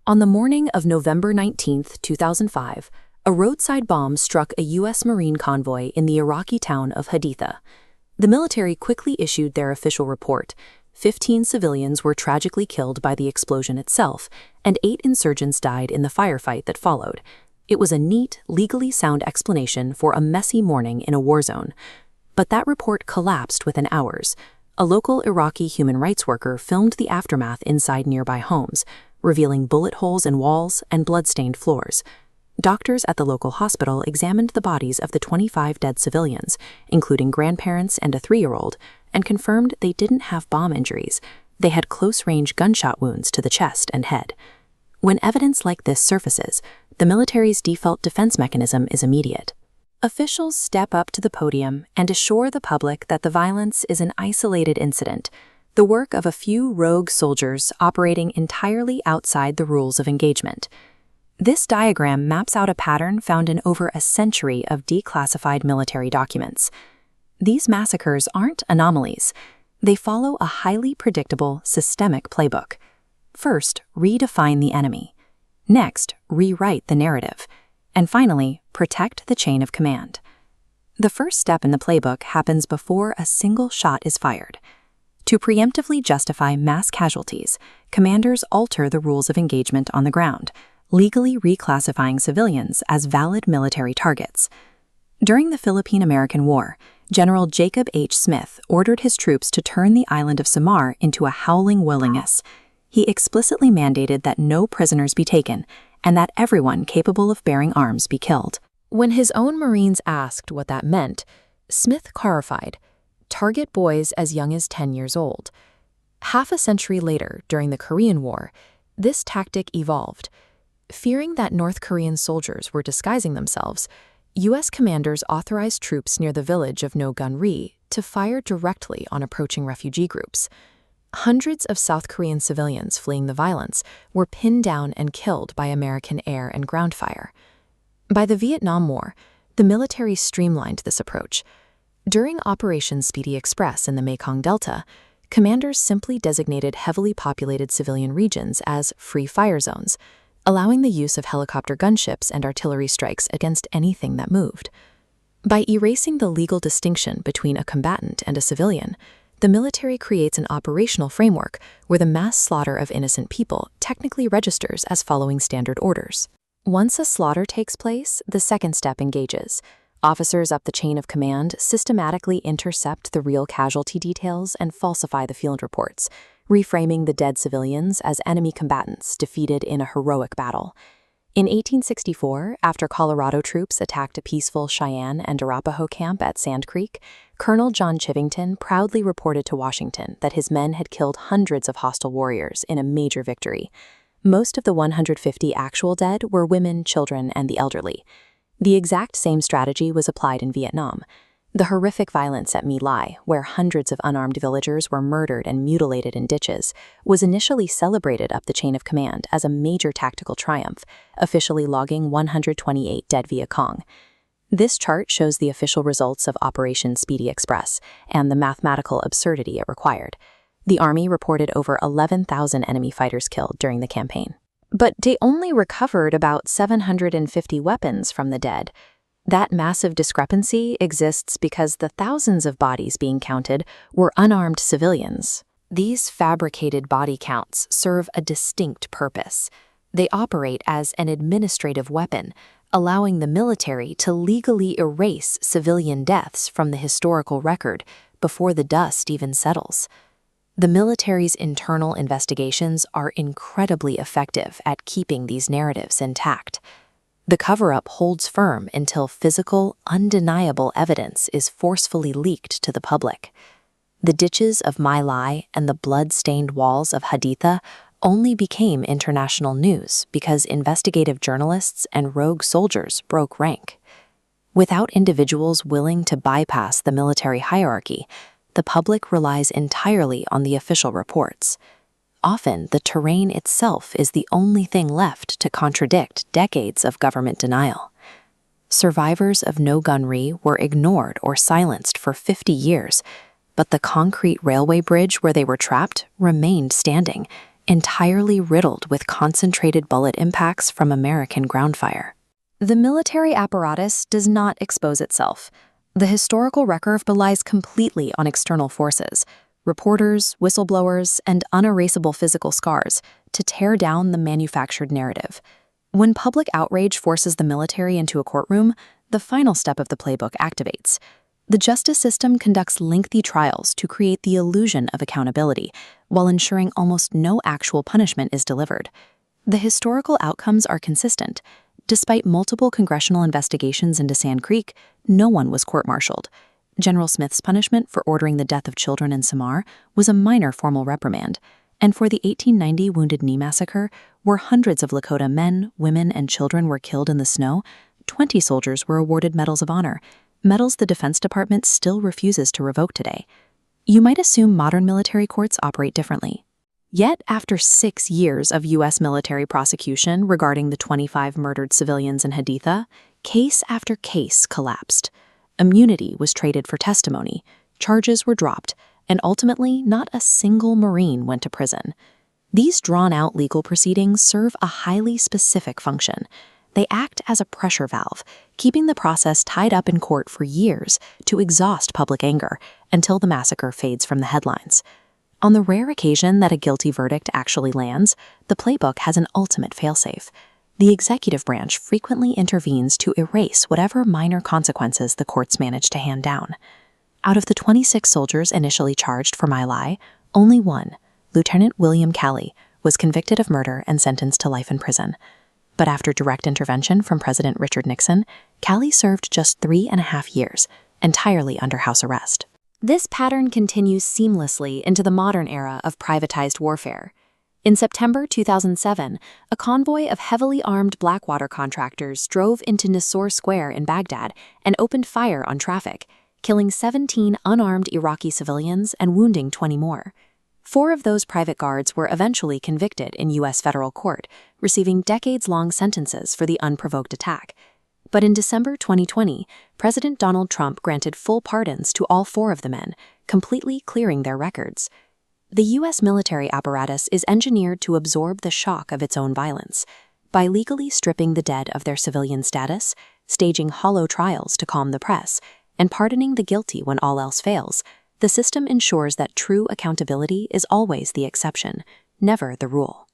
On the morning of November 19, 2005, a roadside bomb struck a U.S. Marine convoy in the Iraqi town of Haditha. The military quickly issued their official report. 15 civilians were tragically killed by the explosion itself, and 8 insurgents died in the firefight that followed. It was a neat, legally sound explanation for a messy morning in a war zone. But that report collapsed within hours. A local Iraqi human rights worker filmed the aftermath inside nearby homes, revealing bullet holes in walls and blood-stained floors. Doctors at the local hospital examined the bodies of the 25 dead civilians, including grandparents and a 3-year-old, and confirmed they didn't have bomb injuries. They had close-range gunshot wounds to the chest and head. When evidence like this surfaces, the military's default defense mechanism is immediate. Officials step up to the podium and assure the public that the violence is an isolated incident, the work of a few rogue soldiers operating entirely outside the rules of engagement. This diagram maps out a pattern found in over a century of declassified military documents. These massacres aren't anomalies. They follow a highly predictable, systemic playbook. First, redefine the enemy. Next, rewrite the narrative. And finally, protect the chain of command. The first step in the playbook happens before a single shot is fired. To preemptively justify mass casualties, commanders alter the rules of engagement on the ground, legally reclassifying civilians as valid military targets. During the Philippine-American War, General Jacob H. Smith ordered his troops to turn the island of Samar into a howling wilderness. He explicitly mandated that no prisoners be taken and that everyone capable of bearing arms be killed. When his own Marines asked what that meant, Smith clarified, "Target boys as young as 10 years old." Half a century later, during the Korean War, this tactic evolved. Fearing that North Korean soldiers were disguising themselves, U.S. commanders authorized troops near the village of No-Gun-ri to fire directly on approaching refugee groups. Hundreds of South Korean civilians fleeing the violence were pinned down and killed by American air and ground fire. By the Vietnam War, the military streamlined this approach. During Operation Speedy Express in the Mekong Delta, commanders simply designated heavily populated civilian regions as free fire zones, allowing the use of helicopter gunships and artillery strikes against anything that moved. By erasing the legal distinction between a combatant and a civilian, the military creates an operational framework where the mass slaughter of innocent people technically registers as following standard orders. Once a slaughter takes place, the second step engages. Officers up the chain of command systematically intercept the real casualty details and falsify the field reports, reframing the dead civilians as enemy combatants defeated in a heroic battle. In 1864, after Colorado troops attacked a peaceful Cheyenne and Arapaho camp at Sand Creek, Colonel John Chivington proudly reported to Washington that his men had killed hundreds of hostile warriors in a major victory. Most of the 150 actual dead were women, children, and the elderly. The exact same strategy was applied in Vietnam. The horrific violence at My Lai, where hundreds of unarmed villagers were murdered and mutilated in ditches, was initially celebrated up the chain of command as a major tactical triumph, officially logging 128 dead Viet Cong. This chart shows the official results of Operation Speedy Express and the mathematical absurdity it required. The Army reported over 11,000 enemy fighters killed during the campaign. But they only recovered about 750 weapons from the dead. That massive discrepancy exists because the thousands of bodies being counted were unarmed civilians. These fabricated body counts serve a distinct purpose. They operate as an administrative weapon, allowing the military to legally erase civilian deaths from the historical record before the dust even settles. The military's internal investigations are incredibly effective at keeping these narratives intact. The cover-up holds firm until physical, undeniable evidence is forcefully leaked to the public. The ditches of My Lai and the blood-stained walls of Haditha only became international news because investigative journalists and rogue soldiers broke rank. Without individuals willing to bypass the military hierarchy, the public relies entirely on the official reports. Often, the terrain itself is the only thing left to contradict decades of government denial. Survivors of No-Gun-Ri were ignored or silenced for 50 years, but the concrete railway bridge where they were trapped remained standing, entirely riddled with concentrated bullet impacts from American ground fire. The military apparatus does not expose itself. The historical record relies completely on external forces, reporters, whistleblowers, and unerasable physical scars to tear down the manufactured narrative. When public outrage forces the military into a courtroom, the final step of the playbook activates. The justice system conducts lengthy trials to create the illusion of accountability, while ensuring almost no actual punishment is delivered. The historical outcomes are consistent. Despite multiple congressional investigations into Sand Creek, no one was court-martialed. General Smith's punishment for ordering the death of children in Samar was a minor formal reprimand, and for the 1890 Wounded Knee Massacre, where hundreds of Lakota men, women, and children were killed in the snow, 20 soldiers were awarded Medals of Honor, medals the Defense Department still refuses to revoke today. You might assume modern military courts operate differently. Yet, after 6 years of U.S. military prosecution regarding the 25 murdered civilians in Haditha, case after case collapsed. Immunity was traded for testimony, charges were dropped, and ultimately not a single Marine went to prison. These drawn-out legal proceedings serve a highly specific function. They act as a pressure valve, keeping the process tied up in court for years to exhaust public anger until the massacre fades from the headlines. On the rare occasion that a guilty verdict actually lands, the playbook has an ultimate failsafe. The executive branch frequently intervenes to erase whatever minor consequences the courts manage to hand down. Out of the 26 soldiers initially charged for My Lai, only one, Lieutenant William Calley, was convicted of murder and sentenced to life in prison. But after direct intervention from President Richard Nixon, Calley served just 3.5 years, entirely under house arrest. This pattern continues seamlessly into the modern era of privatized warfare. In September 2007, a convoy of heavily armed Blackwater contractors drove into Nisour Square in Baghdad and opened fire on traffic, killing 17 unarmed Iraqi civilians and wounding 20 more. 4 of those private guards were eventually convicted in U.S. federal court, receiving decades-long sentences for the unprovoked attack. But in December 2020, President Donald Trump granted full pardons to all 4 of the men, completely clearing their records. The U.S. military apparatus is engineered to absorb the shock of its own violence. By legally stripping the dead of their civilian status, staging hollow trials to calm the press, and pardoning the guilty when all else fails, the system ensures that true accountability is always the exception, never the rule.